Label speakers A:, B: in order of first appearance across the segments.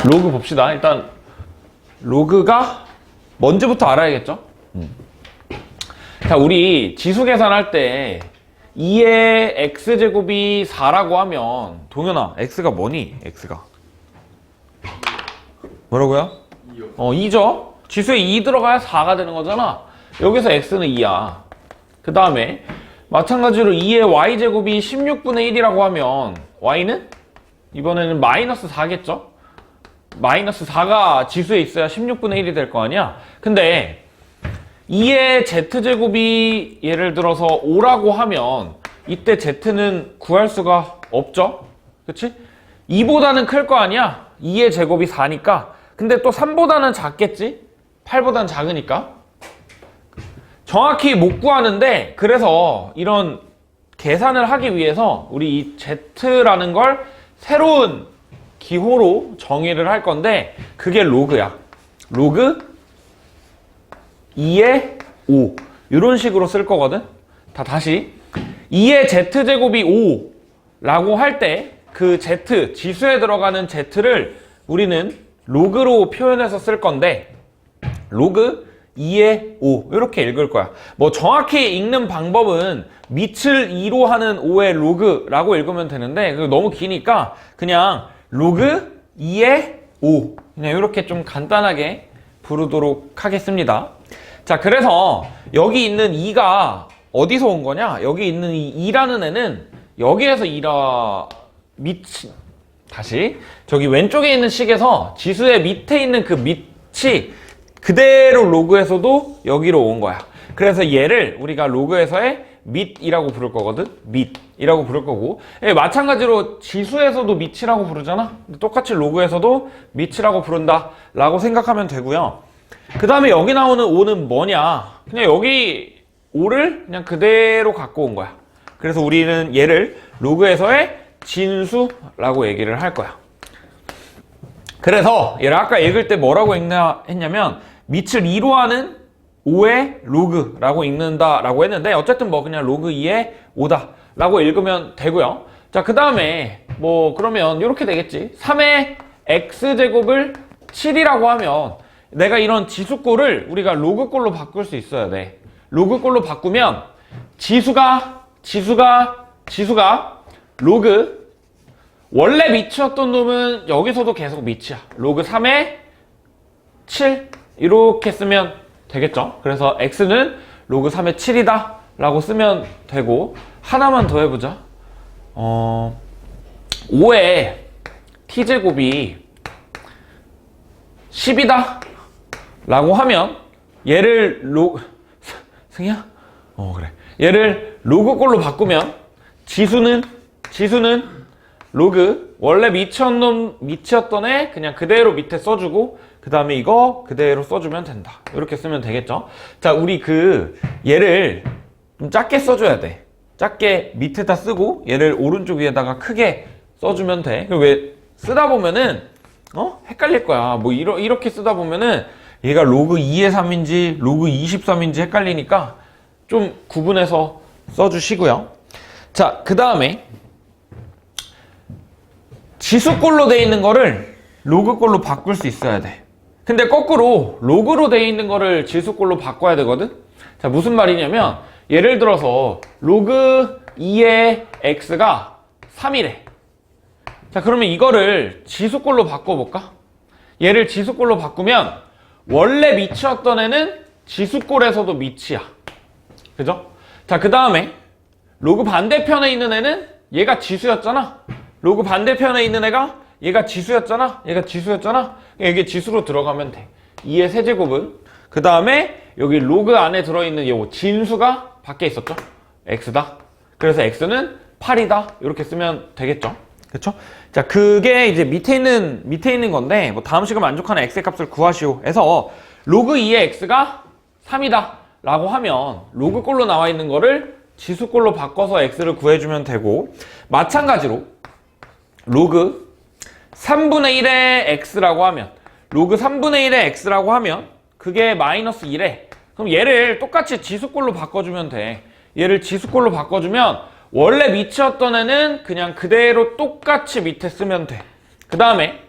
A: 로그 봅시다. 일단 로그가 뭔지부터 알아야겠죠? 자, 우리 지수 계산할 때 2의 x제곱이 4라고 하면 동현아, x가 뭐니? x가 뭐라고요? 2죠? 지수에 2 들어가야 4가 되는 거잖아. 여기서 x는 2야. 그 다음에 마찬가지로 2의 y제곱이 16분의 1이라고 하면 y는? 이번에는 마이너스 4겠죠? 마이너스 4가 지수에 있어야 16분의 1이 될 거 아니야? 근데 2의 z제곱이 예를 들어서 5라고 하면 이때 z는 구할 수가 없죠? 그치? 2보다는 클 거 아니야? 2의 제곱이 4니까. 근데 또 3보다는 작겠지? 8보다는 작으니까. 정확히 못 구하는데, 그래서 이런 계산을 하기 위해서 우리 이 z라는 걸 새로운 기호로 정의를 할 건데, 그게 로그야. 로그 2의 5 이런 식으로 쓸 거거든. 다시 2의 z제곱이 5라고 할 때 그 z, 지수에 들어가는 z를 우리는 로그로 표현해서 쓸 건데, 로그 2의 5 이렇게 읽을 거야. 뭐 정확히 읽는 방법은 밑을 2로 하는 5의 로그라고 읽으면 되는데 그거 너무 기니까 그냥 로그 2의 5 그냥 이렇게 좀 간단하게 부르도록 하겠습니다. 자, 그래서 여기 있는 2가 어디서 온 거냐? 여기 있는 이 2라는 애는 여기에서 2라 다시 저기 왼쪽에 있는 식에서 지수의 밑에 있는 그 밑이 그대로 로그에서도 여기로 온 거야. 그래서 얘를 우리가 로그에서의 밑이라고 부를 거거든. 밑이라고 부를 거고, 마찬가지로 지수에서도 밑이라고 부르잖아. 똑같이 로그에서도 밑이라고 부른다 라고 생각하면 되고요. 그 다음에 여기 나오는 5는 뭐냐? 그냥 여기 5를 그냥 그대로 갖고 온 거야. 그래서 우리는 얘를 로그에서의 진수라고 얘기를 할 거야. 그래서 얘를 아까 읽을 때 뭐라고 했냐면 밑을 2로 하는 5의 로그라고 읽는다라고 했는데, 어쨌든 뭐 그냥 로그 2의 5다 라고 읽으면 되고요. 자, 그 다음에 뭐 그러면 이렇게 되겠지. 3의 x제곱을 7이라고 하면 내가 이런 지수꼴을 우리가 로그꼴로 바꿀 수 있어야 돼. 로그꼴로 바꾸면 지수가 로그 원래 밑이었던 놈은 여기서도 계속 밑이야. 로그 3의 7 이렇게 쓰면 되겠죠. 그래서 x는 로그 3의 7이다 라고 쓰면 되고, 하나만 더 해보자. 5의 t제곱이 10이다 라고 하면 얘를 승희야? 그래. 얘를 로그꼴로 바꾸면 지수는 로그 원래 밑이었던 애 그냥 그대로 밑에 써주고, 그 다음에 이거 그대로 써주면 된다. 이렇게 쓰면 되겠죠. 자, 우리 얘를 좀 작게 써줘야 돼. 작게 밑에다 쓰고 얘를 오른쪽 위에다가 크게 써주면 돼. 왜 쓰다 보면은 헷갈릴 거야. 뭐 이렇게 쓰다 보면은 얘가 로그 2의 3인지 로그 23인지 헷갈리니까 좀 구분해서 써주시고요. 자, 그 다음에 지수꼴로 되어 있는 거를 로그꼴로 바꿀 수 있어야 돼. 근데 거꾸로 로그로 되어 있는 거를 지수꼴로 바꿔야 되거든. 자, 무슨 말이냐면 예를 들어서 로그 2의 x가 3이래. 자, 그러면 이거를 지수꼴로 바꿔볼까? 얘를 지수꼴로 바꾸면 원래 밑이었던 애는 지수꼴에서도 밑이야. 그죠? 자, 그 다음에 로그 반대편에 있는 애는 얘가 지수였잖아. 로그 반대편에 있는 애가 얘가 지수였잖아. 이게 지수로 들어가면 돼. 2의 세제곱은 그 다음에 여기 로그 안에 들어있는 이 진수가 밖에 있었죠. x다. 그래서 x는 8이다. 이렇게 쓰면 되겠죠. 그렇죠? 자, 그게 이제 밑에 있는 건데, 뭐 다음 식을 만족하는 x의 값을 구하시오 해서 로그 2의 x가 3이다 라고 하면 로그꼴로 나와 있는 거를 지수꼴로 바꿔서 x를 구해주면 되고, 마찬가지로 로그 3분의 1의 x라고 하면 로그 3분의 1의 x라고 하면 그게 마이너스 1에, 그럼 얘를 똑같이 지수꼴로 바꿔주면 돼. 얘를 지수꼴로 바꿔주면 원래 밑이었던 애는 그냥 그대로 똑같이 밑에 쓰면 돼. 그 다음에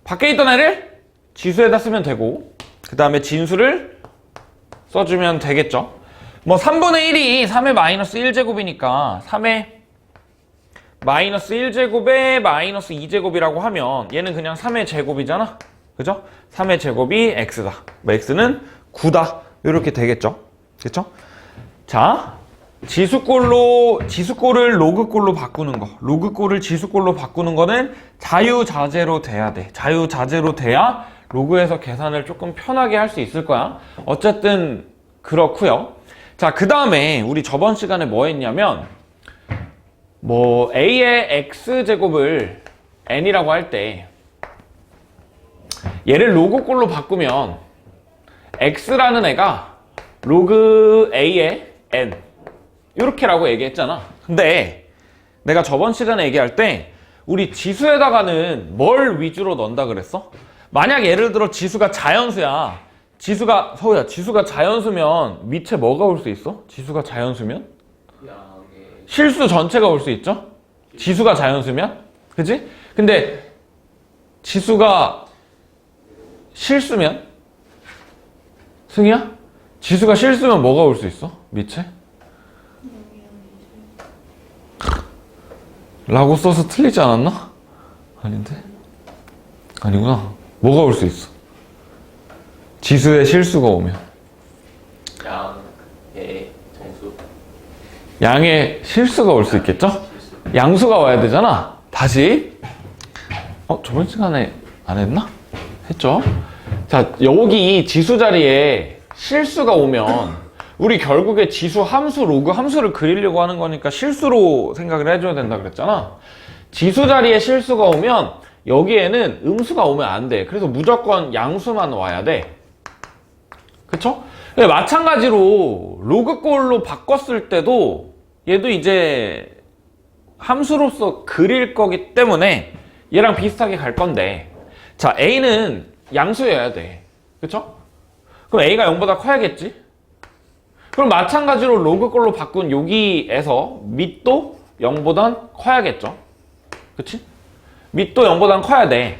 A: 밖에 있던 애를 지수에다 쓰면 되고 그 다음에 진수를 써주면 되겠죠. 뭐 3분의 1이 3의 마이너스 1제곱이니까 3의 마이너스 1제곱에 마이너스 2제곱이라고 하면 얘는 그냥 3의 제곱이잖아. 그죠? 3의 제곱이 x다. 뭐 x는 9다. 이렇게 되겠죠. 그쵸? 자, 지수꼴을 로그꼴로 바꾸는 거. 로그꼴을 지수꼴로 바꾸는 거는 자유자재로 돼야 돼. 자유자재로 돼야 로그에서 계산을 조금 편하게 할 수 있을 거야. 어쨌든 그렇고요. 자, 그 다음에 우리 저번 시간에 뭐 했냐면 뭐 a의 x제곱을 n이라고 할 때 얘를 로그꼴로 바꾸면 x라는 애가 로그 a의 n 이렇게라고 얘기했잖아. 근데 내가 저번 시간에 얘기할 때 우리 지수에다가는 뭘 위주로 넣는다 그랬어? 만약 예를 들어 지수가 자연수야. 서우야, 지수가 자연수면 밑에 뭐가 올 수 있어? 지수가 자연수면? 실수 전체가 올 수 있죠? 지수가 자연수면? 그치? 근데 지수가 실수면? 승희야? 지수가 실수면 뭐가 올 수 있어? 밑에? 라고 써서 틀리지 않았나? 아닌데? 아니구나. 뭐가 올 수 있어? 지수에 실수가 오면
B: 양의 정수.
A: 양에 실수가 올 수 있겠죠? 양수가 와야 되잖아. 다시 저번 시간에 안 했나? 했죠? 자, 여기 지수 자리에 실수가 오면 우리 결국에 지수 함수, 로그 함수를 그리려고 하는 거니까 실수로 생각을 해줘야 된다 그랬잖아. 지수 자리에 실수가 오면 여기에는 음수가 오면 안 돼. 그래서 무조건 양수만 와야 돼. 그쵸? 마찬가지로 로그꼴로 바꿨을 때도 얘도 이제 함수로서 그릴 거기 때문에 얘랑 비슷하게 갈 건데, 자, a는 양수여야 돼. 그쵸? 그럼 a가 0보다 커야겠지? 그럼 마찬가지로 로그꼴로 바꾼 여기에서 밑도 0보단 커야겠죠? 그치? 밑도 0보단 커야 돼.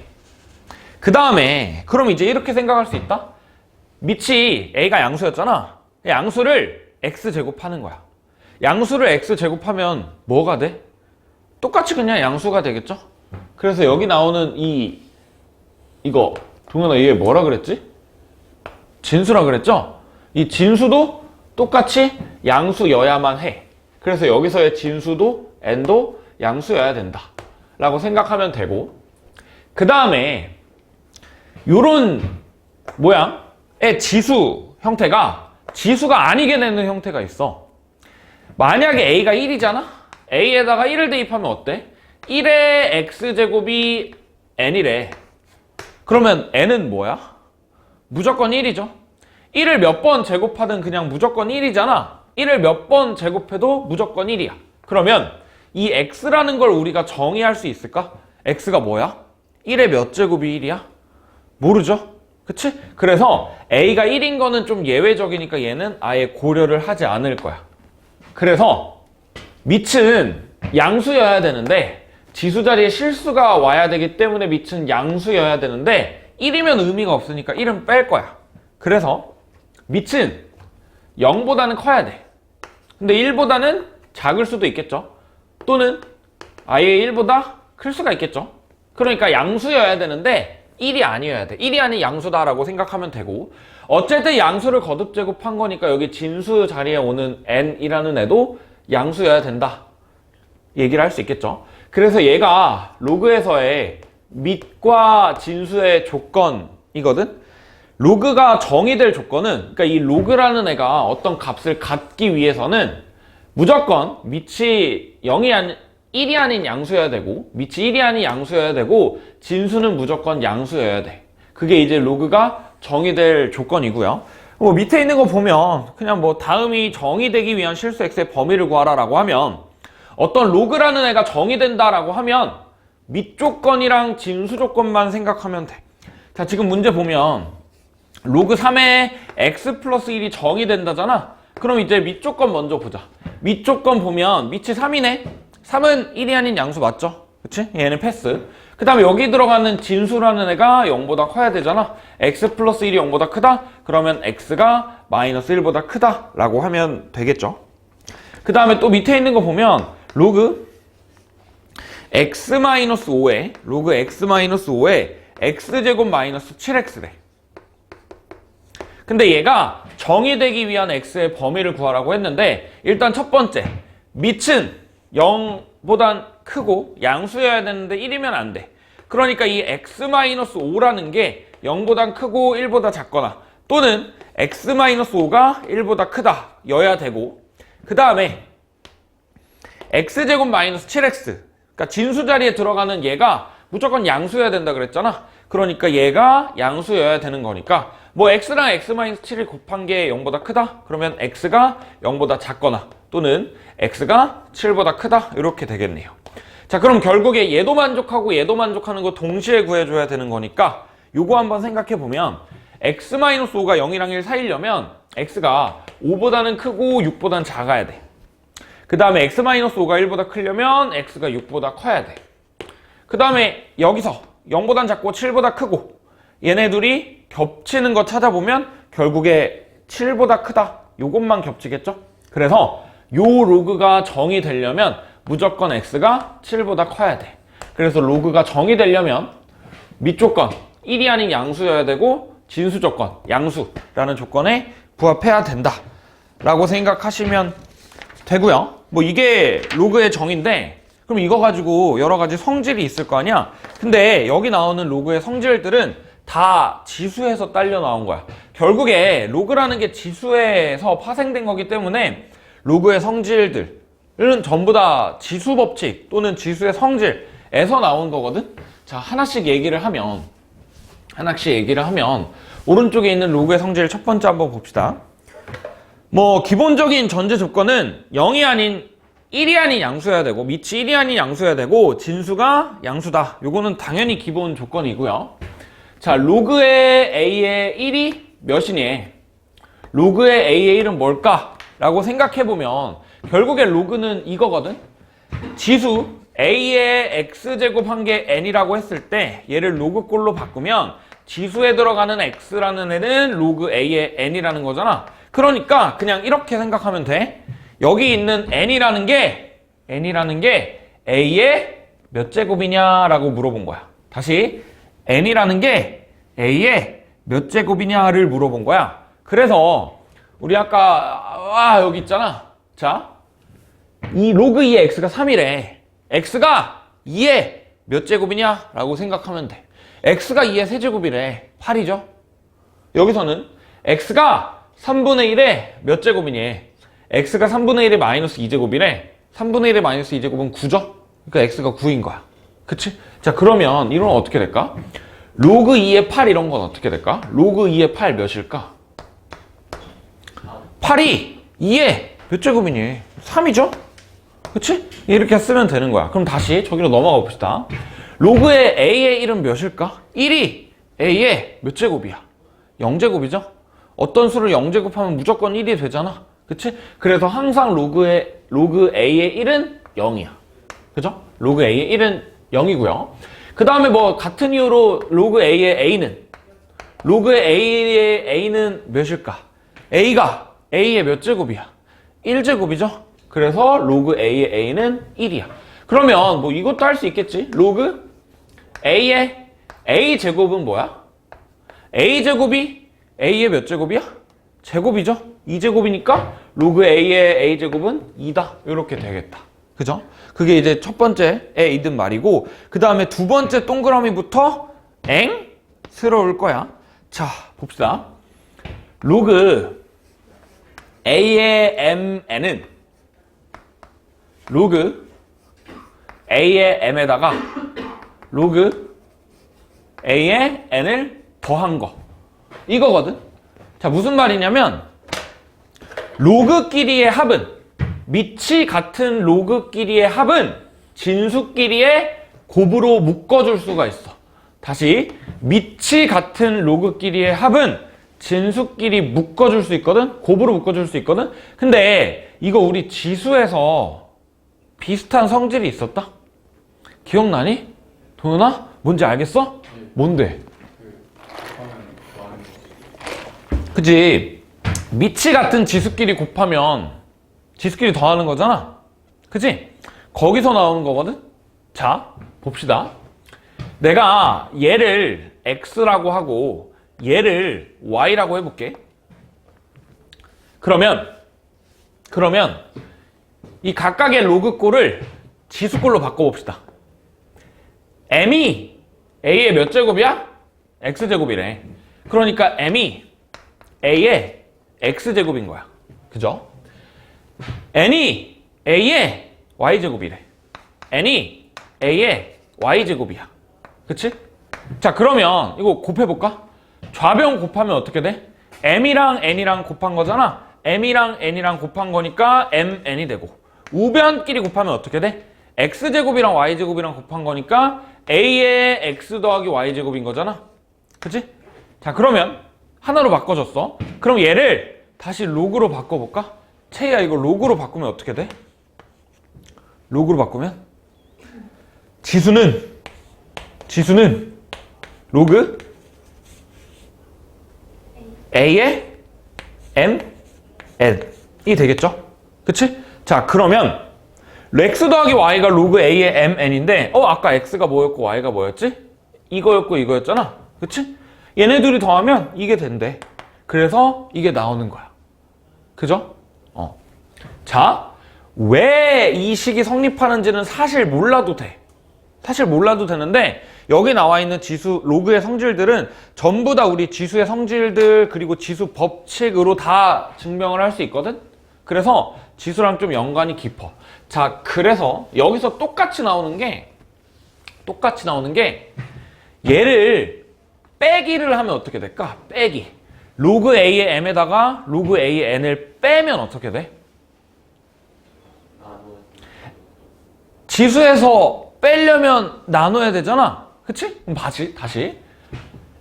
A: 그 다음에 그럼 이제 이렇게 생각할 수 있다? 밑이 a가 양수였잖아. 양수를 x제곱하는 거야. 양수를 x제곱하면 뭐가 돼? 똑같이 그냥 양수가 되겠죠? 그래서 여기 나오는 이거 동현아, 얘 뭐라 그랬지? 진수라 그랬죠? 이 진수도 똑같이 양수여야만 해. 그래서 여기서의 진수도 n도 양수여야 된다 라고 생각하면 되고, 그 다음에 요런 모양의 지수 형태가 지수가 아니게 되는 형태가 있어. 만약에 a가 1이잖아? a에다가 1을 대입하면 어때? 1의 x제곱이 n이래. 그러면 n은 뭐야? 무조건 1이죠. 1을 몇 번 제곱하든 그냥 무조건 1이잖아. 1을 몇 번 제곱해도 무조건 1이야. 그러면 이 x라는 걸 우리가 정의할 수 있을까? x가 뭐야? 1의 몇 제곱이 1이야? 모르죠? 그치? 그래서 a가 1인 거는 좀 예외적이니까 얘는 아예 고려를 하지 않을 거야. 그래서 밑은 양수여야 되는데 지수 자리에 실수가 와야 되기 때문에 밑은 양수여야 되는데 1이면 의미가 없으니까 1은 뺄 거야. 그래서 밑은 0보다는 커야 돼. 근데 1보다는 작을 수도 있겠죠. 또는 아예 1보다 클 수가 있겠죠. 그러니까 양수여야 되는데 1이 아니어야 돼. 1이 아닌 양수다라고 생각하면 되고, 어쨌든 양수를 거듭 제곱한 거니까 여기 진수 자리에 오는 n이라는 애도 양수여야 된다 얘기를 할 수 있겠죠. 그래서 얘가 로그에서의 밑과 진수의 조건이거든. 로그가 정의될 조건은, 그러니까 이 로그라는 애가 어떤 값을 갖기 위해서는 무조건 밑이 1이 아닌 양수여야 되고, 밑이 1이 아닌 양수여야 되고, 진수는 무조건 양수여야 돼. 그게 이제 로그가 정의될 조건이고요. 뭐 밑에 있는 거 보면 그냥 뭐 다음이 정의되기 위한 실수 x의 범위를 구하라라고 하면, 어떤 로그라는 애가 정의된다라고 하면 밑 조건이랑 진수 조건만 생각하면 돼. 자, 지금 문제 보면 로그 3에 x 플러스 1이 정의된다잖아. 그럼 이제 밑 조건 먼저 보자. 밑 조건 보면 밑이 3이네. 3은 1이 아닌 양수 맞죠? 그치? 얘는 패스. 그 다음에 여기 들어가는 진수라는 애가 0보다 커야 되잖아. x 플러스 1이 0보다 크다? 그러면 x가 마이너스 1보다 크다 라고 하면 되겠죠. 그 다음에 또 밑에 있는 거 보면 로그 x-5에 로그 x-5에 x제곱 마이너스 7x래. 근데 얘가 정의되기 위한 x의 범위를 구하라고 했는데 일단 첫 번째 밑은 0보단 크고 양수여야 되는데 1이면 안 돼. 그러니까 이 x-5라는 게 0보다 크고 1보다 작거나 또는 x-5가 1보다 크다 여야 되고, 그 다음에 x제곱 마이너스 7x, 그러니까 진수 자리에 들어가는 얘가 무조건 양수여야 된다 그랬잖아. 그러니까 얘가 양수여야 되는 거니까 뭐 x랑 x-7을 곱한 게 0보다 크다? 그러면 x가 0보다 작거나 또는 x가 7보다 크다 이렇게 되겠네요. 자, 그럼 결국에 얘도 만족하고 얘도 만족하는 거 동시에 구해줘야 되는 거니까 요거 한번 생각해 보면 x-5가 0이랑 1 사이려면 x가 5보다는 크고 6보다는 작아야 돼. 그 다음에 x-5가 1보다 크려면 x가 6보다 커야 돼. 그 다음에 여기서 0보단 작고 7보다 크고 얘네 둘이 겹치는 거 찾아보면 결국에 7보다 크다 요것만 겹치겠죠? 그래서 요 로그가 정의되려면 무조건 x가 7보다 커야 돼. 그래서 로그가 정의되려면 밑조건 1이 아닌 양수여야 되고 진수 조건 양수라는 조건에 부합해야 된다 라고 생각하시면 되고요. 뭐 이게 로그의 정의인데 그럼 이거 가지고 여러 가지 성질이 있을 거 아니야? 근데 여기 나오는 로그의 성질들은 다 지수에서 딸려 나온 거야. 결국에 로그라는 게 지수에서 파생된 거기 때문에 로그의 성질들은 전부 다 지수 법칙 또는 지수의 성질에서 나온 거거든. 자, 하나씩 얘기를 하면 오른쪽에 있는 로그의 성질 첫 번째 한번 봅시다. 뭐 기본적인 전제 조건은 0이 아닌 1이 아닌 양수여야 되고 밑이 1이 아닌 양수여야 되고 진수가 양수다. 요거는 당연히 기본 조건이고요. 자, 로그의 a의 1이 몇이니? 로그의 a의 1은 뭘까? 라고 생각해보면 결국에 로그는 이거거든. 지수 a의 x제곱 한 게 n이라고 했을 때 얘를 로그꼴로 바꾸면 지수에 들어가는 x라는 애는 로그 a의 n이라는 거잖아. 그러니까 그냥 이렇게 생각하면 돼. 여기 있는 n이라는 게 a의 몇 제곱이냐라고 물어본 거야. 다시 n이라는 게 a의 몇 제곱이냐를 물어본 거야. 그래서 우리 아까 여기 있잖아. 자, 이 로그 2의 x가 3이래. x가 2의 몇 제곱이냐라고 생각하면 돼. x가 2의 세제곱이래. 8이죠. 여기서는 x가 3분의 1의 몇 제곱이니? x가 3분의 1의 마이너스 2제곱이래. 3분의 1의 마이너스 2제곱은 9죠? 그러니까 x가 9인 거야. 그치? 자, 그러면 이런 건 어떻게 될까? 로그 2의 8 이런 건 어떻게 될까? 로그 2의 8 몇일까? 8이 2의 몇 제곱이니? 3이죠? 그치? 이렇게 쓰면 되는 거야. 그럼 다시 저기로 넘어가 봅시다. 로그의 a의 1은 몇일까? 1이 a의 몇 제곱이야? 0제곱이죠? 어떤 수를 0제곱하면 무조건 1이 되잖아. 그치? 그래서 항상 로그 a의 1은 0이야. 그죠? 로그 a의 1은 0이고요. 그 다음에 뭐 같은 이유로 로그 a의 a는 몇일까? a가 a의 몇 제곱이야? 1제곱이죠? 그래서 로그 a의 a는 1이야. 그러면 뭐 이것도 할 수 있겠지? 로그 a의 a 제곱은 뭐야? a 제곱이 a의 몇 제곱이야? 제곱이죠? 2제곱이니까 로그 a의 a제곱은 2다. 이렇게 되겠다. 그죠? 그게 이제 첫 번째에 있는 말이고, 그 다음에 두 번째 동그라미부터 앵스러울 거야. 자, 봅시다. 로그 a의 mn은 로그 a의 m에다가 로그 a의 n을 더한 거. 이거거든. 자, 무슨 말이냐면 로그끼리의 합은, 밑이 같은 로그끼리의 합은 진수끼리의 곱으로 묶어줄 수가 있어. 다시, 밑이 같은 로그끼리의 합은 진수끼리 묶어줄 수 있거든. 곱으로 묶어줄 수 있거든. 근데 이거 우리 지수에서 비슷한 성질이 있었다? 기억나니? 도현아? 뭔지 알겠어?
B: 네.
A: 뭔데?
B: 곱하면 더하는 거.
A: 그치? 미치 같은 지수끼리 곱하면 지수끼리 더하는 거잖아. 그치? 거기서 나오는 거거든? 자, 봅시다. 내가 얘를 x라고 하고 얘를 y라고 해볼게. 그러면 이 각각의 로그꼴을 지수꼴로 바꿔봅시다. m이 a의 몇 제곱이야? x제곱이래. 그러니까 m이 a의 x제곱인 거야. 그죠? n이 a의 y제곱이래. n이 a의 y제곱이야. 그치? 자, 그러면 이거 곱해볼까? 좌변 곱하면 어떻게 돼? m이랑 n이랑 곱한 거잖아. m이랑 n이랑 곱한 거니까 mn이 되고, 우변끼리 곱하면 어떻게 돼? x제곱이랑 y제곱이랑 곱한 거니까 a의 x 더하기 y제곱인 거잖아. 그치? 자, 그러면 하나로 바꿔줬어. 그럼 얘를 다시 로그로 바꿔볼까? 채희야, 이거 로그로 바꾸면 어떻게 돼? 로그로 바꾸면 지수는 로그 a의 mn이 되겠죠? 그치? 자, 그러면 x 더하기 y가 로그 a의 mn인데 아까 x가 뭐였고 y가 뭐였지? 이거였고 이거였잖아. 그치? 얘네들이 더하면 이게 된대. 그래서 이게 나오는 거야. 그죠? 자, 왜 이 식이 성립하는지는 사실 몰라도 돼. 사실 몰라도 되는데 여기 나와 있는 지수 로그의 성질들은 전부 다 우리 지수의 성질들 그리고 지수 법칙으로 다 증명을 할 수 있거든. 그래서 지수랑 좀 연관이 깊어. 자, 그래서 여기서 똑같이 나오는 게 얘를 빼기를 하면 어떻게 될까? 빼기. 로그 a의 m에다가 로그 a의 n을 빼면 어떻게 돼? 지수에서 빼려면 나눠야 되잖아. 그치? 그럼 다시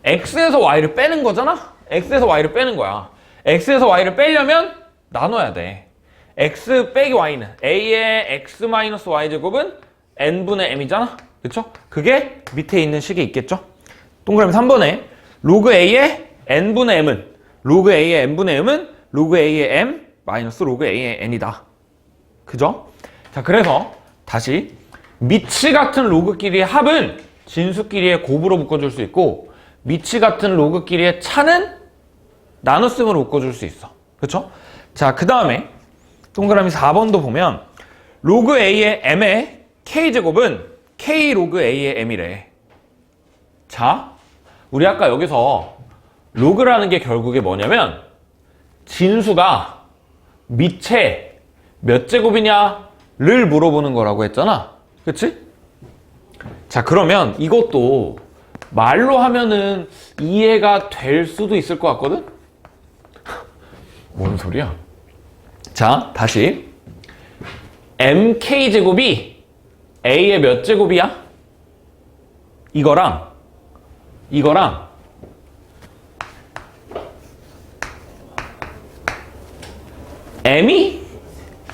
A: x에서 y를 빼는 거잖아? x에서 y를 빼는 거야. x에서 y를 빼려면 나눠야 돼. x 빼기 y는 a의 x 마이너스 y 제곱은 n분의 m이잖아. 그쵸? 그게 밑에 있는 식에 있겠죠? 동그라미 3번에 로그 a의 n분의 m은 로그 a의 n분의 m은 로그 a의 m 마이너스 로그 a의 n이다. 그죠? 자, 그래서 다시 미치 같은 로그끼리의 합은 진수끼리의 곱으로 묶어줄 수 있고 미치 같은 로그끼리의 차는 나눗셈으로 묶어줄 수 있어. 그쵸? 자, 그 다음에 동그라미 4번도 보면 로그 a의 m의 k제곱은 k 로그 a의 m이래. 자, 우리 아까 여기서 로그라는 게 결국에 뭐냐면 진수가 미체 몇 제곱이냐를 물어보는 거라고 했잖아. 그치? 자, 그러면 이것도 말로 하면은 이해가 될 수도 있을 것 같거든? 뭔 소리야? 자, 다시 mk제곱이 a의 몇 제곱이야? 이거랑 m이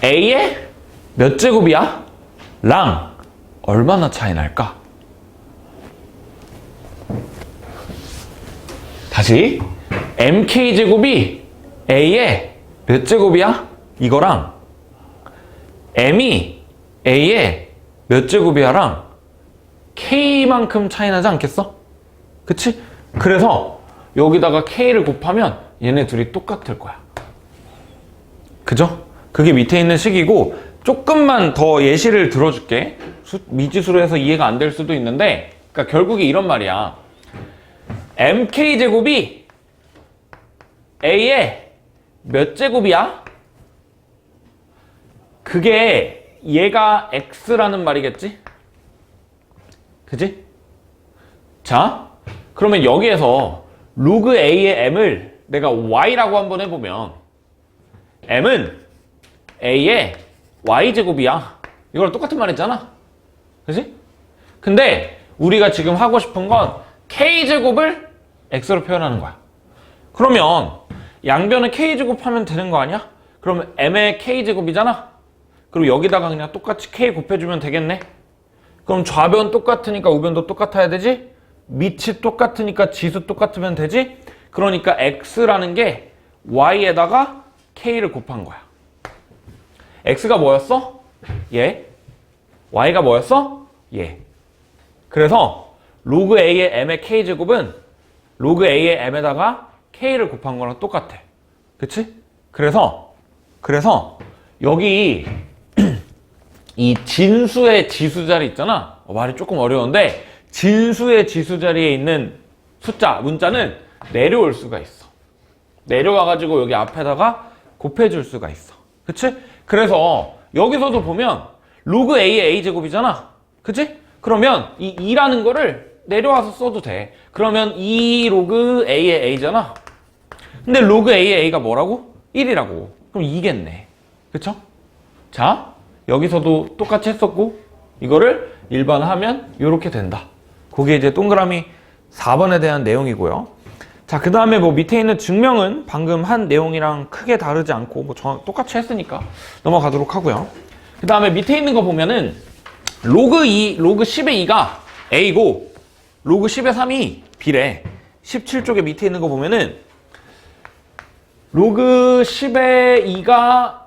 A: a의 몇 제곱이야? 랑 얼마나 차이 날까? 다시 mk제곱이 a의 몇 제곱이야? 이거랑 m이 a의 몇 제곱이야랑 k만큼 차이 나지 않겠어? 그치? 그래서 여기다가 k를 곱하면 얘네 둘이 똑같을 거야. 그죠? 그게 밑에 있는 식이고 조금만 더 예시를 들어줄게. 미지수로 해서 이해가 안 될 수도 있는데 그러니까 결국에 이런 말이야. mk제곱이 a의 몇 제곱이야? 그게 얘가 x라는 말이겠지? 그지? 자, 그러면 여기에서 로그 a의 m을 내가 y라고 한번 해보면 m은 a의 y제곱이야. 이거랑 똑같은 말 했잖아. 그지? 근데 우리가 지금 하고 싶은 건 k제곱을 x로 표현하는 거야. 그러면 양변을 k제곱 하면 되는 거 아니야? 그러면 m의 k제곱이잖아? 그리고 여기다가 그냥 똑같이 k 곱해주면 되겠네? 그럼 좌변 똑같으니까 우변도 똑같아야 되지? 밑이 똑같으니까 지수 똑같으면 되지? 그러니까 x라는 게 y에다가 k를 곱한 거야. x가 뭐였어? 얘. y가 뭐였어? 얘. 그래서 로그 a의 m의 k제곱은 로그 a의 m에다가 k를 곱한 거랑 똑같아. 그치? 그래서 여기 이 진수의 지수 자리 있잖아. 말이 조금 어려운데 진수의 지수 자리에 있는 숫자, 문자는 내려올 수가 있어. 내려와가지고 여기 앞에다가 곱해줄 수가 있어. 그치? 그래서 여기서도 보면 로그 a의 a제곱이잖아. 그치? 그러면 이 2라는 거를 내려와서 써도 돼. 그러면 2 로그 a의 a잖아. 근데 로그 a의 a가 뭐라고? 1이라고. 그럼 2겠네. 그쵸? 자, 여기서도 똑같이 했었고 이거를 일반화하면 이렇게 된다. 그게 이제 동그라미 4번에 대한 내용이고요. 자, 그 다음에 뭐 밑에 있는 증명은 방금 한 내용이랑 크게 다르지 않고 뭐 똑같이 했으니까 넘어가도록 하고요. 그 다음에 밑에 있는 거 보면은 로그 10의 2가 a고 로그 10의 3이 b래. 17쪽에 밑에 있는 거 보면은 로그 10의 2가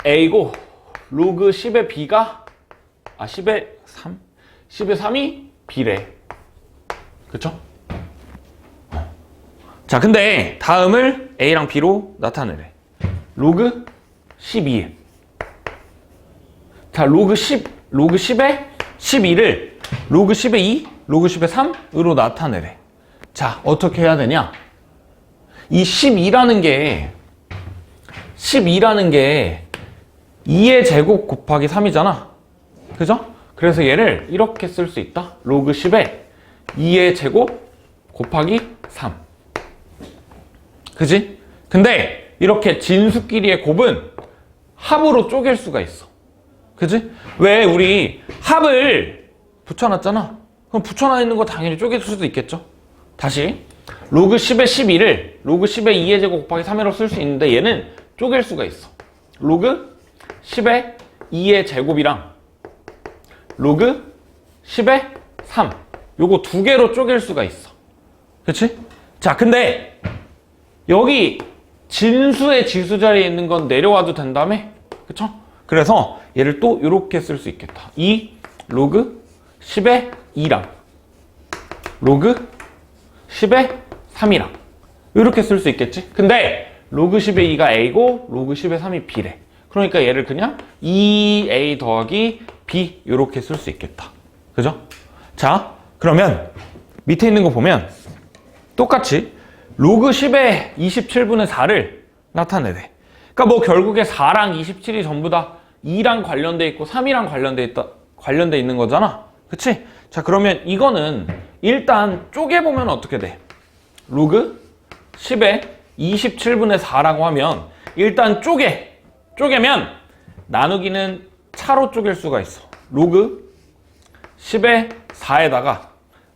A: a고 로그 10의 b가 10의 3이 b래. 그쵸? 자, 근데 다음을 a랑 b로 나타내래. 로그 12. 자, 로그 10의 12를 로그 10의 2, 로그 10의 3으로 나타내래. 자, 어떻게 해야 되냐? 이 12라는 게 2의 제곱 곱하기 3이잖아. 그죠? 그래서 얘를 이렇게 쓸 수 있다. 로그 10에 2의 제곱 곱하기 3. 그지? 근데 이렇게 진수끼리의 곱은 합으로 쪼갤 수가 있어. 그지? 왜 우리 합을 붙여놨잖아. 그럼 붙여놔 있는 거 당연히 쪼갤 수도 있겠죠? 다시 로그 10의 12를 로그 10의 2의 제곱 곱하기 3으로 쓸 수 있는데 얘는 쪼갤 수가 있어. 로그 10의 2의 제곱이랑 로그 10의 3 요거 두 개로 쪼갤 수가 있어. 그치? 자, 근데 여기 진수의 지수 자리에 있는 건 내려와도 된다며? 그쵸? 그래서 얘를 또 이렇게 쓸 수 있겠다. 이 로그 10의 2랑 로그 10의 3이랑 이렇게 쓸 수 있겠지? 근데 로그 10의 2가 a고 로그 10의 3이 b래. 그러니까 얘를 그냥 2a 더하기 b 이렇게 쓸 수 있겠다. 그죠? 자, 그러면 밑에 있는 거 보면 똑같이 로그 10의 27분의 4를 나타내래. 그러니까 뭐 결국에 4랑 27이 전부 다 2랑 관련돼 있고 3이랑 관련돼 있는 거잖아. 그치? 자, 그러면 이거는 일단 쪼개보면 어떻게 돼? 로그 10의 27분의 4라고 하면 일단 쪼개면 나누기는 차로 쪼갤 수가 있어. 로그 10의 4에다가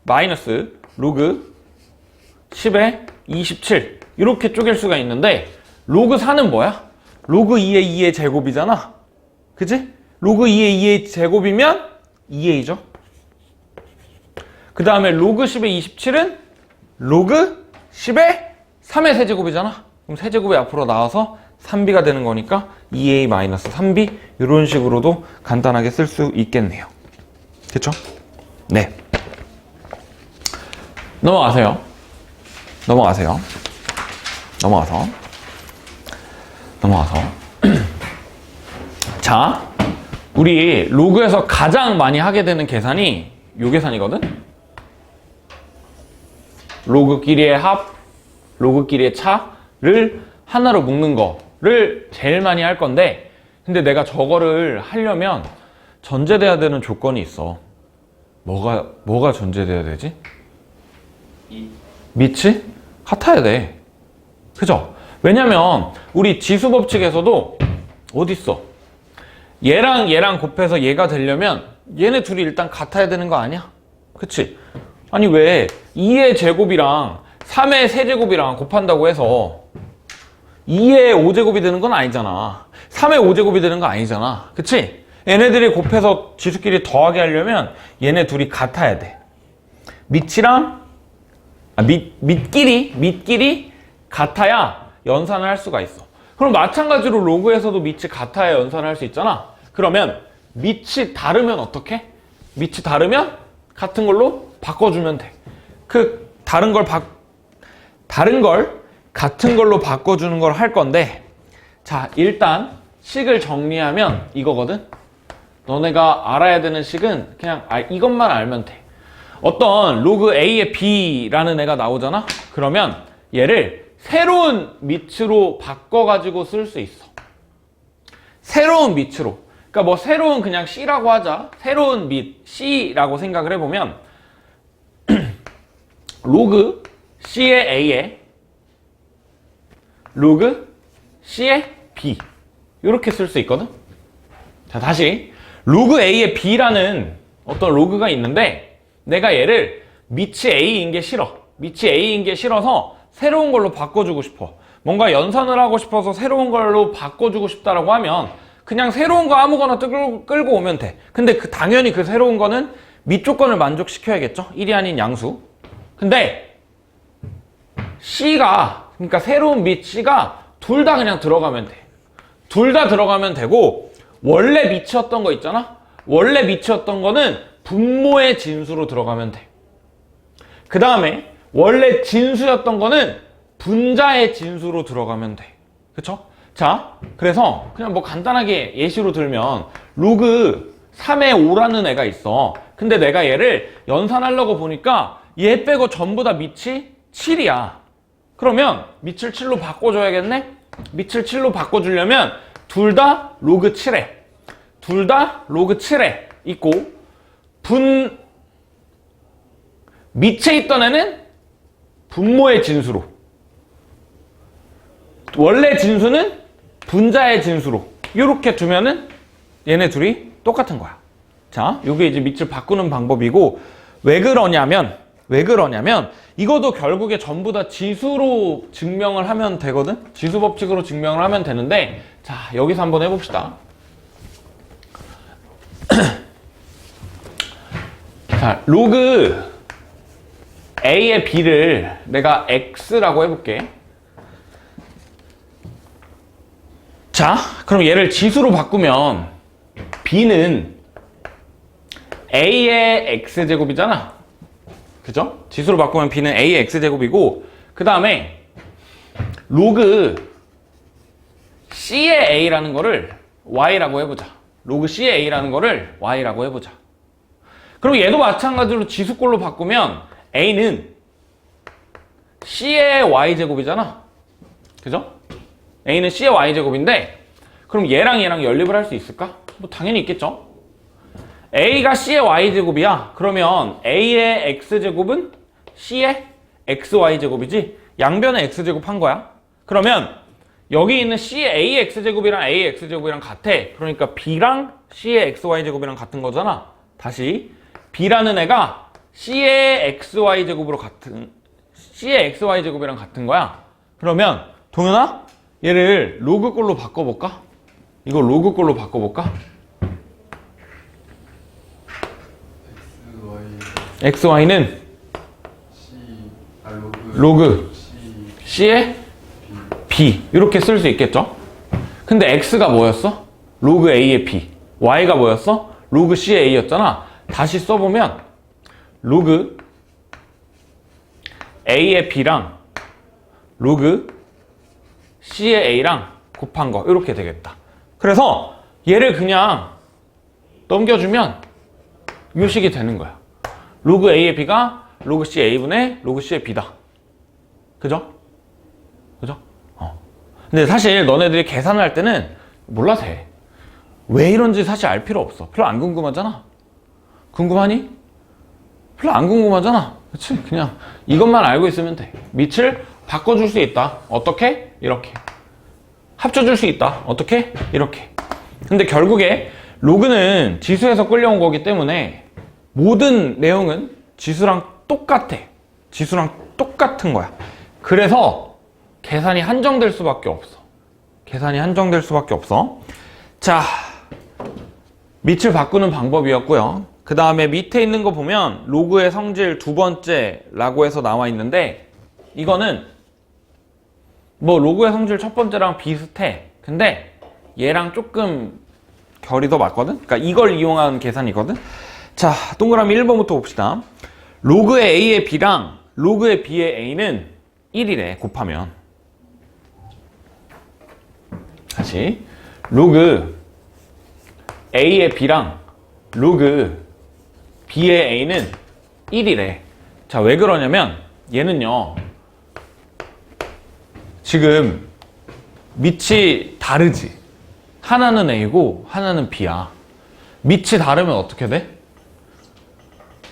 A: 마이너스 로그 10의 27 이렇게 쪼갤 수가 있는데 로그 4는 뭐야? 로그 2의 2의 제곱이잖아. 그치? 로그 2의 2의 제곱이면 2a죠. 그 다음에 로그 10의 27은 로그 10의 3의 세제곱이잖아. 그럼 세제곱이 앞으로 나와서 3b가 되는 거니까 2a-3b 이런 식으로도 간단하게 쓸 수 있겠네요. 그쵸? 네. 넘어가서 자, 우리 로그에서 가장 많이 하게 되는 계산이 요 계산이거든? 로그끼리의 합, 로그끼리의 차를 하나로 묶는 거를 제일 많이 할 건데, 근데 내가 저거를 하려면 전제돼야 되는 조건이 있어. 뭐가 전제돼야 되지? 밑이 같아야 돼. 그죠? 왜냐면 우리 지수 법칙에서도 어딨어? 얘랑 곱해서 얘가 되려면 얘네 둘이 일단 같아야 되는 거 아니야? 그치? 아니 왜 2의 제곱이랑 3의 세제곱이랑 곱한다고 해서 2의 5제곱이 되는 건 아니잖아. 3의 5제곱이 되는 거 아니잖아. 그치? 얘네들이 곱해서 지수끼리 더하게 하려면 얘네 둘이 같아야 돼. 밑끼리 같아야 연산을 할 수가 있어. 그럼 마찬가지로 로그에서도 밑이 같아야 연산을 할 수 있잖아. 그러면 밑이 다르면 어떻게? 밑이 다르면 같은 걸로 바꿔주면 돼. 그 다른 걸 같은 걸로 바꿔주는 걸 할 건데, 자, 일단 식을 정리하면 이거거든. 너네가 알아야 되는 식은 그냥 이것만 알면 돼. 어떤 로그 A의 B라는 애가 나오잖아. 그러면 얘를 새로운 밑으로 바꿔가지고 쓸 수 있어. 새로운 밑으로. 그러니까 뭐 새로운 그냥 C라고 하자. 새로운 밑 C라고 생각을 해보면 로그 C의 A에 로그 C의 B 이렇게 쓸 수 있거든. 자, 다시 로그 A의 B라는 어떤 로그가 있는데 내가 얘를 밑이 A인 게 싫어. 밑이 A인 게 싫어서 새로운 걸로 바꿔주고 싶어. 뭔가 연산을 하고 싶어서 새로운 걸로 바꿔주고 싶다라고 하면 그냥 새로운 거 아무거나 끌고 오면 돼. 근데 당연히 그 새로운 거는 밑 조건을 만족시켜야겠죠. 1이 아닌 양수. 근데 C가, 그러니까 새로운 밑 C가 둘 다 그냥 들어가면 돼. 둘 다 들어가면 되고, 원래 밑이었던 거 있잖아? 원래 밑이었던 거는 분모의 진수로 들어가면 돼. 그 다음에 원래 진수였던 거는 분자의 진수로 들어가면 돼. 그쵸? 자, 그래서 그냥 뭐 간단하게 예시로 들면 로그 3의 5라는 애가 있어. 근데 내가 얘를 연산하려고 보니까 얘 빼고 전부 다 밑이 7이야. 그러면 밑을 7로 바꿔줘야겠네? 밑을 7로 바꿔주려면 둘 다 로그 7에 둘 다 로그 7에 있고 밑에 있던 애는 분모의 진수로, 원래 진수는 분자의 진수로 이렇게 두면은 얘네 둘이 똑같은 거야. 자, 요게 이제 밑을 바꾸는 방법이고, 왜 그러냐면 이것도 결국에 전부 다 지수로 증명을 하면 되거든. 지수 법칙으로 증명을 하면 되는데, 자, 여기서 한번 해봅시다. 자, 로그 A의 B를 내가 X라고 해볼게. 자, 그럼 얘를 지수로 바꾸면 B는 A의 X제곱이잖아. 그죠? 지수로 바꾸면 B는 A의 X제곱이고, 그 다음에 로그 C의 A라는 거를 Y라고 해보자. 로그 C의 A라는 거를 Y라고 해보자. 그럼 얘도 마찬가지로 지수꼴로 바꾸면 A는 C의 Y제곱이잖아. 그죠? A는 C의 Y제곱인데, 그럼 얘랑 연립을 할 수 있을까? 뭐 당연히 있겠죠? A가 C의 Y제곱이야. 그러면 A의 X제곱은 C의 XY제곱이지? 양변의 X제곱 한 거야. 그러면 여기 있는 C의 A의 X제곱이랑 A의 X제곱이랑 같아. 그러니까 B랑 C의 XY제곱이랑 같은 거잖아. 다시 B라는 애가 C의 XY제곱이랑 같은 거야. 그러면 동현아, 얘를 로그꼴로 바꿔볼까? 이거 로그꼴로 바꿔볼까? XY는 로그 C의 B 이렇게 쓸 수 있겠죠? 근데 X가 뭐였어? 로그 A의 B. Y가 뭐였어? 로그 C의 A였잖아. 다시 써보면 로그 A의 B랑 로그 C의 A랑 곱한 거 이렇게 되겠다. 그래서 얘를 그냥 넘겨주면 이 식이 되는 거야. 로그 A의 B가 로그 C의 A분의 로그 C의 B다. 그죠? 그죠? 근데 사실 너네들이 계산을 할 때는 몰라도 돼. 왜 이런지 사실 알 필요 없어. 별로 안 궁금하잖아. 궁금하니? 별로 안 궁금하잖아. 그치? 그냥 이것만 알고 있으면 돼. 밑을 바꿔줄 수 있다. 어떻게? 이렇게. 합쳐줄 수 있다. 어떻게? 이렇게. 근데 결국에 로그는 지수에서 끌려온 거기 때문에 모든 내용은 지수랑 똑같아. 지수랑 똑같은 거야. 그래서 계산이 한정될 수밖에 없어. 계산이 한정될 수밖에 없어. 자, 밑을 바꾸는 방법이었고요. 그 다음에 밑에 있는 거 보면 로그의 성질 두 번째라고 해서 나와 있는데 이거는 뭐 로그의 성질 첫 번째랑 비슷해. 근데 얘랑 조금 결이 더 맞거든? 그러니까 이걸 이용한 계산이거든? 자, 동그라미 1번부터 봅시다. 로그의 A의 B랑 로그의 B의 A는 1이래, 곱하면. 다시. 로그 A의 B랑 로그 B의 A는 1이래. 자, 왜 그러냐면 얘는요. 지금 밑이 다르지? 하나는 A고 하나는 B야. 밑이 다르면 어떻게 돼?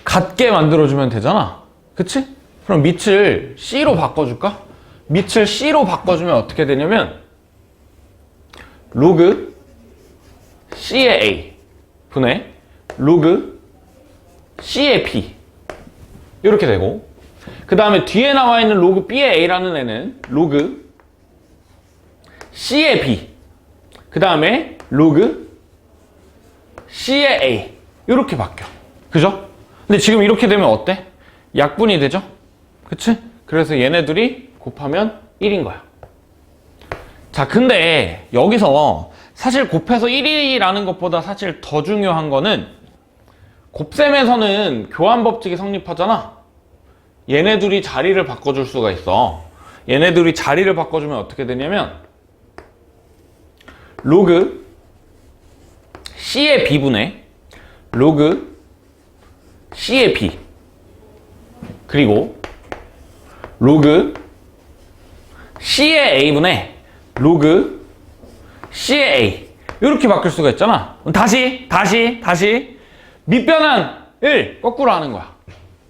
A: 같게 만들어주면 되잖아. 그치? 그럼 밑을 C로 바꿔줄까? 밑을 C로 바꿔주면 어떻게 되냐면 로그 C의 A 분의 로그 C의 B 이렇게 되고 그 다음에 뒤에 나와 있는 로그 B의 A라는 애는 로그 C의 B 그 다음에 로그 C의 A 이렇게 바뀌어. 그죠? 근데 지금 이렇게 되면 어때? 약분이 되죠? 그치? 그래서 얘네들이 곱하면 1인 거야. 자, 근데 여기서 사실 곱해서 1이라는 것보다 사실 더 중요한 거는 곱셈에서는 교환 법칙이 성립하잖아. 얘네들이 자리를 바꿔줄 수가 있어. 얘네들이 자리를 바꿔주면 어떻게 되냐면 로그 C의 B분의 로그 C의 B 그리고 로그 C의 A분의 로그 C의 A 이렇게 바뀔 수가 있잖아. 다시 밑변환을 거꾸로 하는 거야.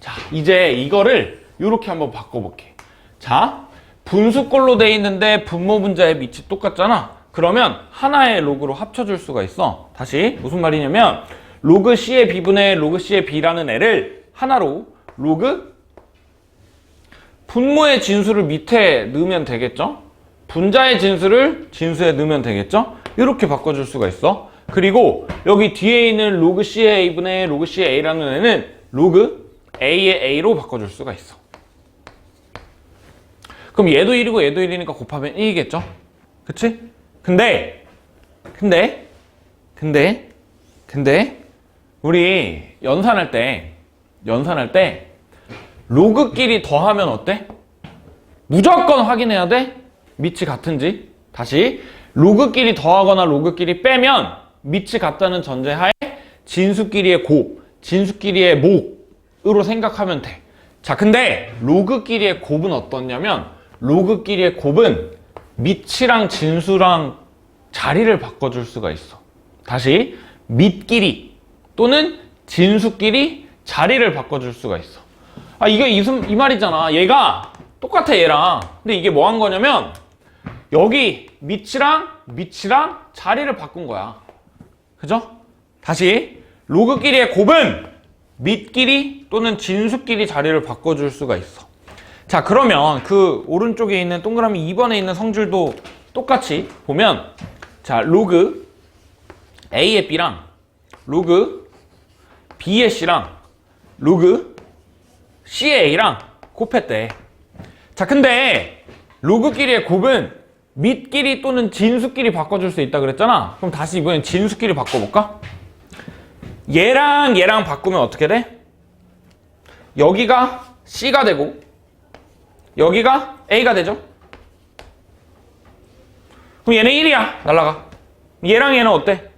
A: 자, 이제 이거를 이렇게 한번 바꿔볼게. 자, 분수꼴로 돼 있는데 분모 분자의 밑이 똑같잖아. 그러면 하나의 로그로 합쳐줄 수가 있어. 다시 무슨 말이냐면 로그 C의 B분의 로그 C의 B라는 애를 하나로 로그 분모의 진수를 밑에 넣으면 되겠죠? 분자의 진수를 진수에 넣으면 되겠죠? 이렇게 바꿔줄 수가 있어. 그리고 여기 뒤에 있는 로그 C의 A분의 로그 C의 A라는 애는 로그 A의 A로 바꿔줄 수가 있어. 그럼 얘도 1이고 얘도 1이니까 곱하면 1이겠죠? 그치? 근데 우리 연산할 때 로그끼리 더하면 어때? 무조건 확인해야 돼? 밑이 같은지. 다시 로그끼리 더하거나 로그끼리 빼면 밑이 같다는 전제하에 진수끼리의 곱, 진수끼리의 목으로 생각하면 돼. 자, 근데 로그끼리의 곱은 어떻냐면 로그끼리의 곱은 밑이랑 진수랑 자리를 바꿔줄 수가 있어. 다시 밑끼리 또는 진수끼리 자리를 바꿔줄 수가 있어. 아, 이게 이 말이잖아. 얘가 똑같아, 얘랑. 근데 이게 뭐 한 거냐면 여기 밑이랑 자리를 바꾼 거야. 그죠? 다시 로그끼리의 곱은 밑끼리 또는 진수끼리 자리를 바꿔줄 수가 있어. 자, 그러면 그 오른쪽에 있는 동그라미 2번에 있는 성질도 똑같이 보면 자, 로그 A의 B랑 로그 B의 C랑 로그 C의 A랑 곱했대. 자, 근데 로그끼리의 곱은 밑끼리 또는 진수끼리 바꿔줄 수 있다 그랬잖아. 그럼 다시 이번엔 진수끼리 바꿔볼까? 얘랑 바꾸면 어떻게 돼? 여기가 C가 되고 여기가 A가 되죠? 그럼 얘는 1이야. 날라가. 얘랑 얘는 어때?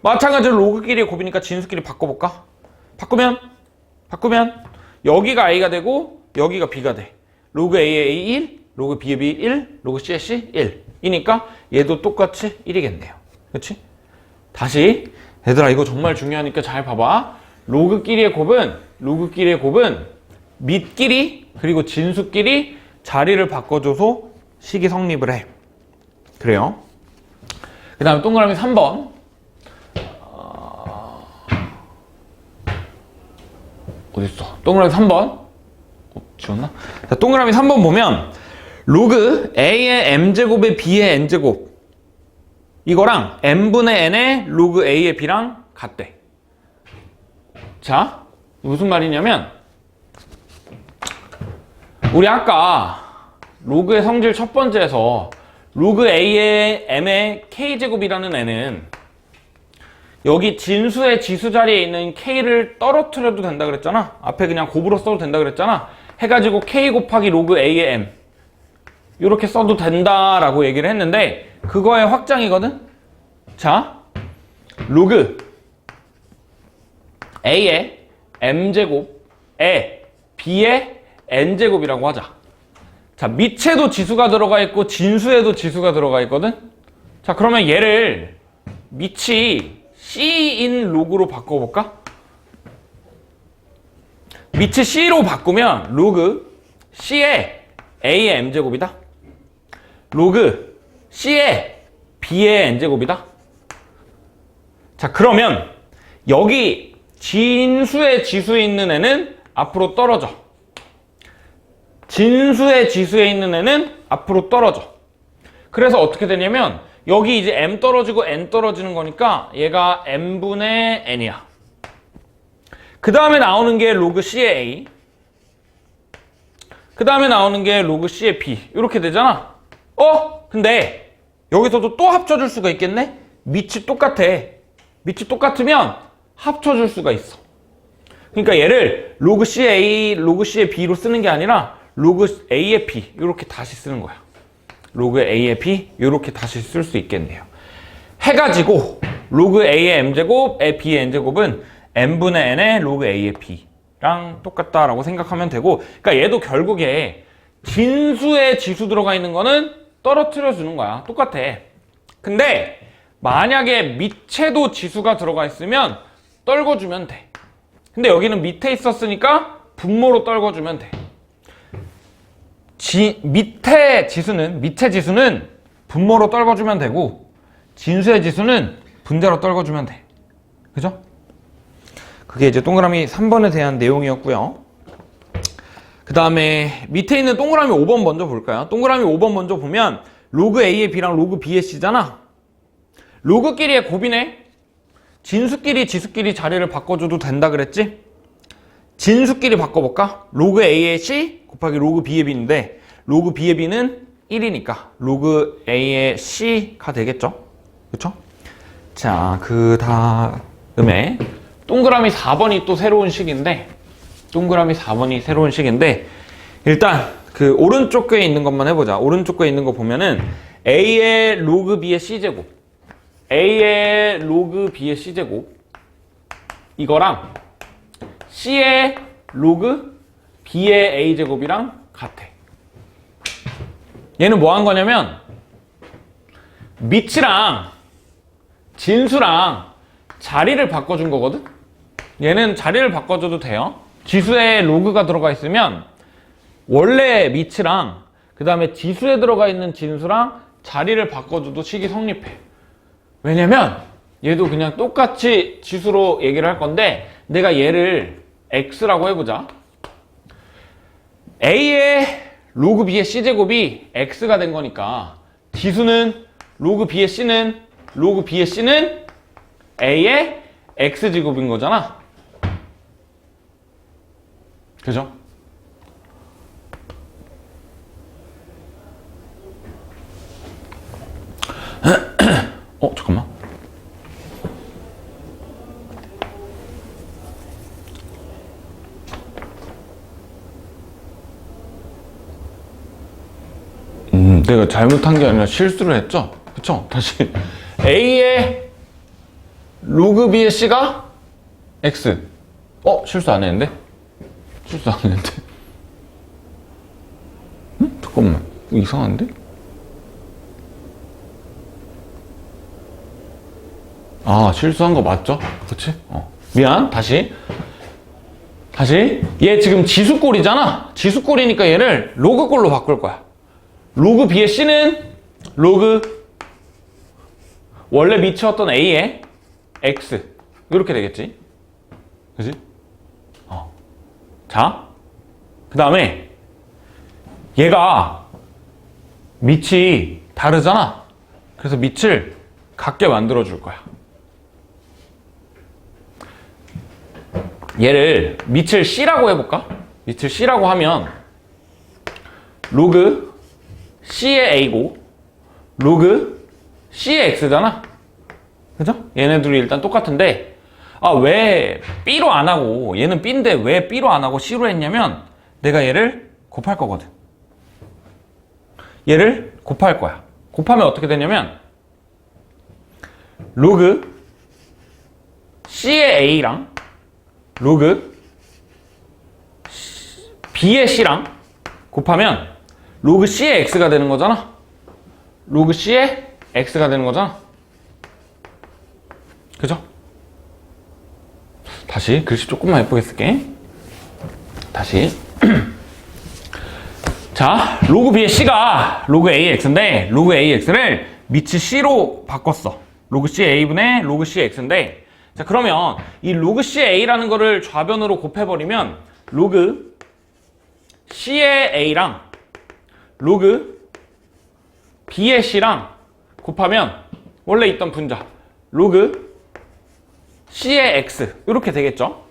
A: 마찬가지로 로그끼리의 곱이니까 진수끼리 바꿔볼까? 바꾸면 여기가 A가 되고 여기가 B가 돼. 로그 A의 A 1, 로그 B의 B 1, 로그 C의 C 1 이니까 얘도 똑같이 1이겠네요. 그치? 다시 얘들아, 이거 정말 중요하니까 잘 봐봐. 로그끼리의 곱은 밑끼리 그리고 진수끼리 자리를 바꿔줘서 식이 성립을 해. 그래요. 그 다음에 동그라미 3번. 어딨어? 동그라미 3번. 지웠나? 자, 동그라미 3번 보면 로그 A의 M제곱의 B의 N제곱 이거랑 N분의 N의 로그 A의 B랑 같대. 자, 무슨 말이냐면 우리 아까 로그의 성질 첫 번째에서 로그 A의 M의 K제곱이라는 애는 여기 진수의 지수 자리에 있는 K를 떨어뜨려도 된다 그랬잖아. 앞에 그냥 곱으로 써도 된다 그랬잖아. 해가지고 K 곱하기 로그 A의 M 이렇게 써도 된다라고 얘기를 했는데 그거의 확장이거든. 자, 로그 A의 M제곱에 B의 N제곱이라고 하자. 자, 밑에도 지수가 들어가 있고 진수에도 지수가 들어가 있거든. 자, 그러면 얘를 밑이 C인 로그로 바꿔볼까? 밑이 C로 바꾸면 로그 C의 A의 M제곱이다. 로그 C의 B의 N제곱이다. 자, 그러면 여기 진수의 지수에 있는 애는 앞으로 떨어져. 진수의 지수에 있는 애는 앞으로 떨어져. 그래서 어떻게 되냐면 여기 이제 M 떨어지고 N 떨어지는 거니까 얘가 M분의 N이야. 그 다음에 나오는 게 로그 C의 A, 그 다음에 나오는 게 로그 C의 B 이렇게 되잖아. 근데 여기서도 또 합쳐줄 수가 있겠네? 밑이 똑같아. 밑이 똑같으면 합쳐줄 수가 있어. 그러니까 얘를 로그 C의 A, 로그 C의 B로 쓰는 게 아니라 로그 A의 B 이렇게 다시 쓰는 거야. 로그 A의 B 이렇게 다시 쓸 수 있겠네요. 해가지고 로그 A의 M제곱, B의 N제곱은 M분의 N의 로그 A의 B랑 똑같다라고 생각하면 되고, 그러니까 얘도 결국에 진수에 지수 들어가 있는 거는 떨어뜨려 주는 거야. 똑같아. 근데 만약에 밑에도 지수가 들어가 있으면 떨궈주면 돼. 근데 여기는 밑에 있었으니까 분모로 떨궈주면 돼. 밑에 지수는 분모로 떨궈주면 되고 진수의 지수는 분자로 떨궈주면 돼. 그죠? 그게 이제 동그라미 3번에 대한 내용이었고요. 그 다음에 밑에 있는 동그라미 5번 먼저 볼까요? 동그라미 5번 먼저 보면 로그 A의 B랑 로그 B의 C잖아. 로그끼리의 곱이네. 진수끼리 지수끼리 자리를 바꿔줘도 된다 그랬지? 진수끼리 바꿔볼까? 로그 A의 C 곱하기 로그 B의 B인데 로그 B의 B는 1이니까 로그 A의 C가 되겠죠? 그쵸? 자, 그 다음에 동그라미 4번이 또 새로운 식인데 일단 그 오른쪽 궤에 있는 것만 해보자. 오른쪽 궤에 있는 거 보면은 A의 로그 B의 C제곱, A의 로그 B의 C제곱 이거랑 C의 로그 B의 A제곱이랑 같아. 얘는 뭐 한 거냐면 밑이랑 진수랑 자리를 바꿔준 거거든? 얘는 자리를 바꿔줘도 돼요. 지수에 로그가 들어가 있으면 원래 밑이랑 그 다음에 지수에 들어가 있는 진수랑 자리를 바꿔줘도 식이 성립해. 왜냐면 얘도 그냥 똑같이 지수로 얘기를 할 건데 내가 얘를 x라고 해보자. a의 로그 b의 c제곱이 x가 된 거니까 지수는 로그 b의 c는 a의 x제곱인 거잖아. 그죠? 잠깐만. 내가 잘못한 게 아니라 실수를 했죠? 그쵸? 다시. A의 로그 B의 C가 X. 실수 안 했는데? 잠깐만. 이상한데? 실수한 거 맞죠? 그치? 미안. 다시. 얘 지금 지수꼴이잖아? 지수꼴이니까 얘를 로그꼴로 바꿀 거야. 로그 B의 C는 로그 원래 밑이었던 A의 X 이렇게 되겠지? 그치? 자, 그 다음에 얘가 밑이 다르잖아. 그래서 밑을 같게 만들어 줄 거야. 얘를 밑을 C라고 해볼까? 밑을 C라고 하면 로그 C의 A고 로그 C의 X잖아. 그죠? 얘네들이 일단 똑같은데 왜 B로 안 하고 얘는 B인데 왜 B로 안 하고 C로 했냐면 내가 얘를 곱할 거거든. 얘를 곱할 거야. 곱하면 어떻게 되냐면 로그 C의 A랑 로그 B의 C랑 곱하면 로그 C의 X가 되는 거잖아. 로그 C의 X가 되는 거잖아. 그죠? 다시 글씨 조금만 예쁘게 쓸게. 다시 자, 로그 B의 C가 로그 A의 X인데 로그 A의 X를 밑이 C로 바꿨어. 로그 C의 A분의 로그 C의 X인데 자, 그러면 이 로그 C의 A라는 거를 좌변으로 곱해버리면 로그 C의 A랑 로그 B의 C랑 곱하면 원래 있던 분자 로그 C의 X 이렇게 되겠죠.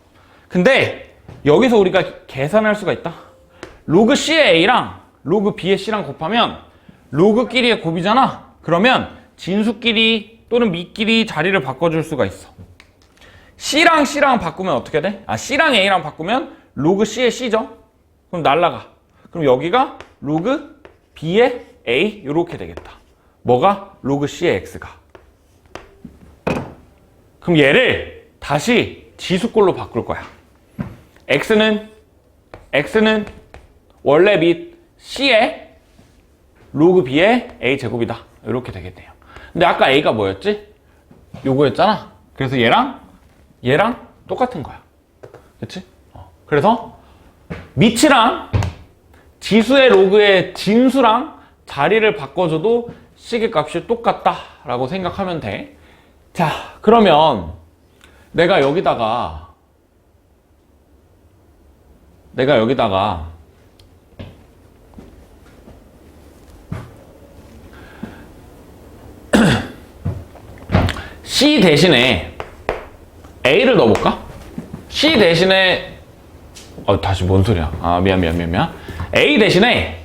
A: 근데 여기서 우리가 계산할 수가 있다. 로그 C의 A랑 로그 B의 C랑 곱하면 로그끼리의 곱이잖아. 그러면 진수끼리 또는 미끼리 자리를 바꿔줄 수가 있어. C랑 C랑 바꾸면 어떻게 돼? C랑 A랑 바꾸면 로그 C의 C죠? 그럼 날라가. 그럼 여기가 로그 B의 A 이렇게 되겠다. 뭐가? 로그 C의 X가. 그럼 얘를 다시 지수꼴로 바꿀 거야. X는 원래 밑 C의 로그 B의 A 제곱이다. 이렇게 되겠네요. 근데 아까 A가 뭐였지? 요거였잖아. 그래서 얘랑 똑같은 거야. 그치? 그래서 밑이랑 지수의 로그의 진수랑 자리를 바꿔줘도 시계값이 똑같다 라고 생각하면 돼. 자, 그러면 내가 여기다가 C 대신에 A를 넣어볼까? C 대신에 다시 뭔 소리야? 미안. A 대신에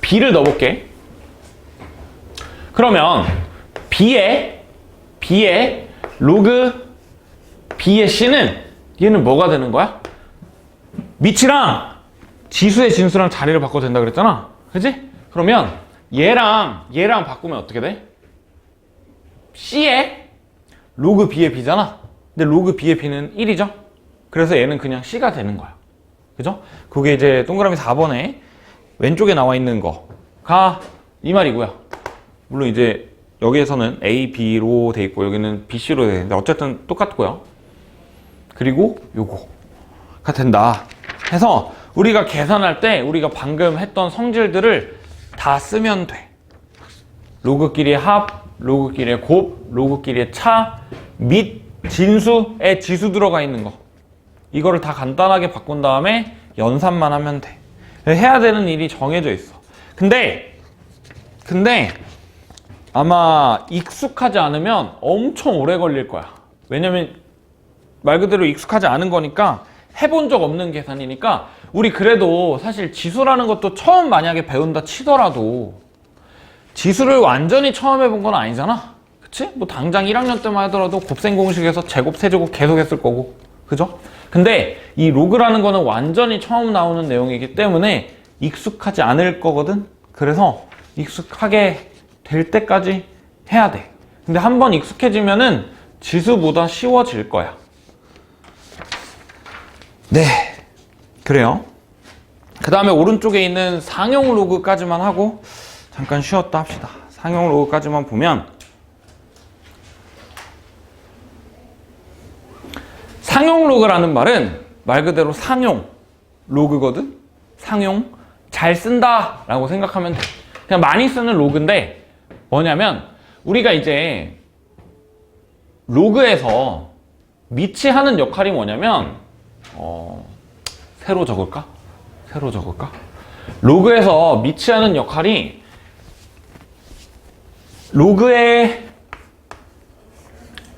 A: B를 넣어볼게. 그러면 B의 로그 B의 C는 얘는 뭐가 되는 거야? 밑이랑 지수의 진수랑 자리를 바꿔도 된다 그랬잖아. 그치? 그러면 얘랑 바꾸면 어떻게 돼? C의 로그 B의 B잖아. 근데 로그 B의 B는 1이죠? 그래서 얘는 그냥 C가 되는 거야. 그죠? 그게 이제 동그라미 4번에 왼쪽에 나와 있는 거가 이 말이고요. 물론 이제 여기에서는 A, B로 돼 있고 여기는 B, C로 돼 있는데 어쨌든 똑같고요. 그리고 요거가 된다 해서 우리가 계산할 때 우리가 방금 했던 성질들을 다 쓰면 돼. 로그끼리의 합, 로그끼리의 곱, 로그끼리의 차, 밑, 진수에 지수 들어가 있는 거. 이거를 다 간단하게 바꾼 다음에 연산만 하면 돼. 해야 되는 일이 정해져 있어. 근데 아마 익숙하지 않으면 엄청 오래 걸릴 거야. 왜냐면 말 그대로 익숙하지 않은 거니까 해본 적 없는 계산이니까 우리 그래도 사실 지수라는 것도 처음 만약에 배운다 치더라도 지수를 완전히 처음 해본 건 아니잖아. 그치? 뭐 당장 1학년 때만 하더라도 곱셈 공식에서 제곱, 세제곱 계속 했을 거고. 그죠? 근데 이 로그라는 거는 완전히 처음 나오는 내용이기 때문에 익숙하지 않을 거거든. 그래서 익숙하게 될 때까지 해야 돼. 근데 한번 익숙해지면은 지수보다 쉬워질 거야. 네, 그래요. 그 다음에 오른쪽에 있는 상용 로그까지만 하고 잠깐 쉬었다 합시다. 상용 로그까지만 보면 상용 로그라는 말은 말 그대로 상용 로그거든. 상용 잘 쓴다 라고 생각하면 돼. 그냥 많이 쓰는 로그인데 뭐냐면 우리가 이제 로그에서 밑이 하는 역할이 뭐냐면 새로 적을까? 로그에서 밑이 하는 역할이 로그의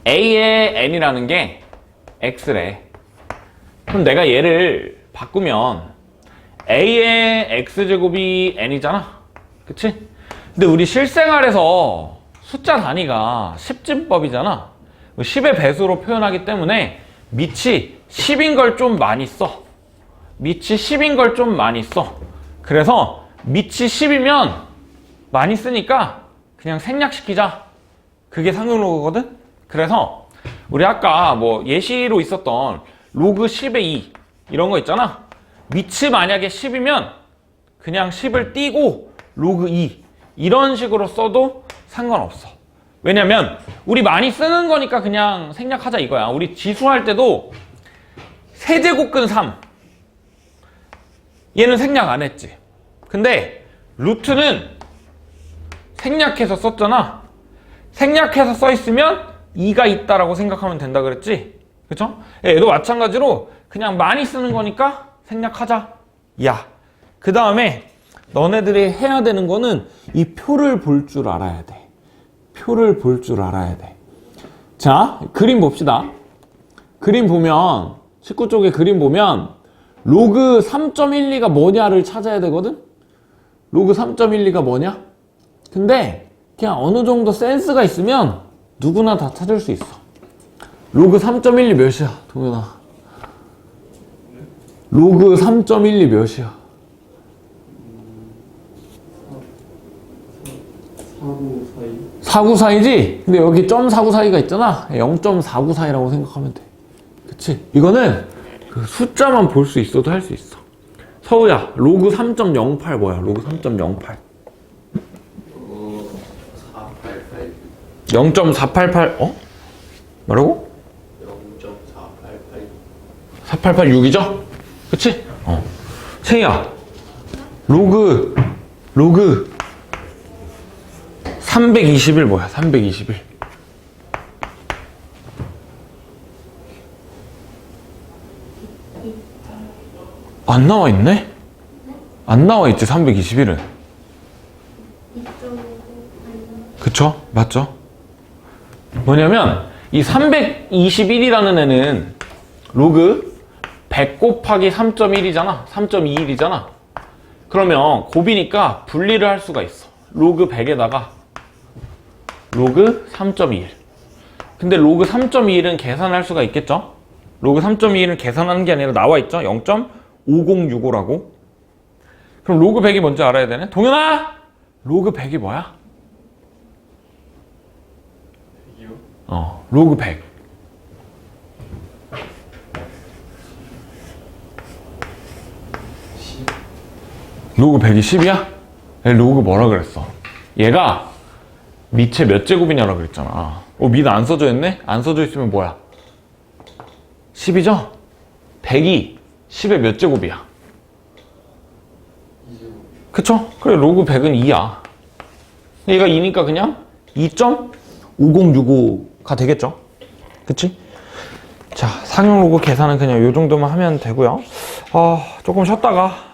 A: A의 N이라는 게 x래. 그럼 내가 얘를 바꾸면 a의 x제곱이 n이잖아. 그치? 근데 우리 실생활에서 숫자 단위가 10진법이잖아. 10의 배수로 표현하기 때문에 밑이 10인 걸 좀 많이 써. 밑이 10인 걸 좀 많이 써. 그래서 밑이 10이면 많이 쓰니까 그냥 생략시키자. 그게 상용로그거든? 그래서 우리 아까 뭐 예시로 있었던 로그 10의 2 이런 거 있잖아. 밑이 만약에 10이면 그냥 10을 띄고 로그 2 이런 식으로 써도 상관없어. 왜냐면 우리 많이 쓰는 거니까 그냥 생략하자 이거야. 우리 지수할 때도 세제곱근 3 얘는 생략 안 했지. 근데 루트는 생략해서 썼잖아. 생략해서 써 있으면 2가 있다라고 생각하면 된다 그랬지. 그쵸? 얘도 마찬가지로 그냥 많이 쓰는 거니까 생략하자. 야, 그 다음에 너네들이 해야 되는 거는 이 표를 볼 줄 알아야 돼. 표를 볼 줄 알아야 돼. 자, 그림 봅시다. 그림 보면 19쪽에 그림 보면 로그 3.12가 뭐냐를 찾아야 되거든? 로그 3.12가 뭐냐? 근데 그냥 어느 정도 센스가 있으면 누구나 다 찾을 수 있어. 로그 3.12 몇이야, 동현아? 로그 3.12 몇이야? 494이지? 근데 여기 .494가 있잖아. 0.494이라고 생각하면 돼. 그치? 이거는 그 숫자만 볼 수 있어도 할 수 있어. 서우야, 로그 3.08 뭐야? 로그 3.08. 0.488, 어? 뭐라고?
B: 0.488
A: 488 6이죠? 그치? 채희야, 로그 321 뭐야? 321. 안 나와 있네? 안 나와 있지, 321은. 그쵸? 맞죠? 뭐냐면 이 321이라는 애는 로그 100 곱하기 3.1이잖아. 3.21이잖아. 그러면 곱이니까 분리를 할 수가 있어. 로그 100에다가 로그 3.21. 근데 로그 3.21은 계산할 수가 있겠죠? 로그 3.21은 계산하는 게 아니라 나와 있죠? 0.5065라고. 그럼 로그 100이 뭔지 알아야 되네? 동현아! 로그 100이 뭐야? 로그 100. 로그 100이 10이야? 로그 뭐라 그랬어? 얘가 밑에 몇 제곱이냐고 그랬잖아. 밑 안 써져 있네? 안 써져 있으면 뭐야? 10이죠? 100이 10의 몇 제곱이야? 그쵸? 그래, 로그 100은 2야. 얘가 2니까 그냥 2.5065가 되겠죠? 그치? 자, 상용 로그 계산은 그냥 요 정도만 하면 되고요. 조금 쉬었다가